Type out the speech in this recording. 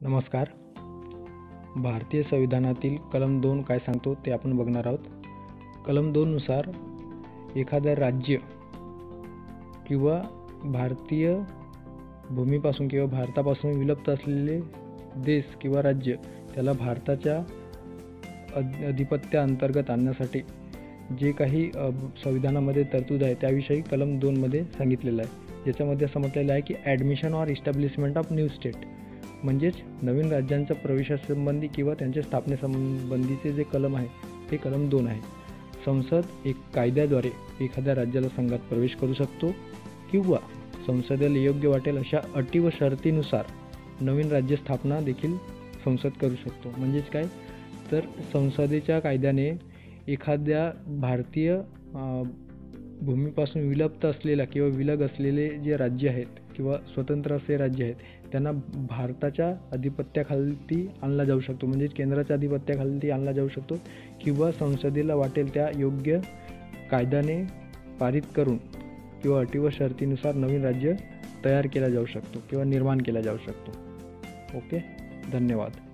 नमस्कार. भारतीय संविधानातील कलम 2 काय सांगतो ते आपण बघणार आहोत. कलम 2 नुसार एखादं राज्य किंवा भारतीय भूमीपासून किंवा भारतापासून विलुप्त असलेले देश किंवा राज्य त्याला भारताच्या अधिपत्याअंतर्गत आणण्यासाठी जे काही संविधानामध्ये तरतूद आहे त्याविषयी कलम 2 मध्ये सांगितलेलं आहे. ज्याच्यामध्ये असं म्हटलेलं आहे की admission or establishment of new state, म्हणजेच नवीन राज्यांच्या प्रवेशासंबंधी किंवा त्यांच्या स्थापनेसंबंधीचे जे कलम आहे ते कलम 2 आहे. संसद एक कायद्याद्वारे एखाद्या राज्याला संघात प्रवेश करू शकतो किंवा संसदेला योग्य वाटेल अशा अटी व शर्तीनुसार नवीन राज्य स्थापना देखील संसद करू शकतो. म्हणजेच काय तर संसदेच्या कायद्याने एखाद्या भारतीय भूमीपासून विलुप्त असलेल्या किंवा विलग असलेले जे राज्य आहेत किंवा स्वतंत्र असे राज्य आहेत त्यांना भारताच्या अधिपत्याखाली आणला जाऊ शकतो, म्हणजेच केंद्राच्या अधिपत्याखाली आणला जाऊ शकतो किंवा संसदेला वाटेल त्या योग्य कायद्याने पारित करून किंवा अटी व शर्तीनुसार नवीन राज्य तयार केला जाऊ शकतो किंवा निर्माण केला जाऊ शकतो. ओके, धन्यवाद.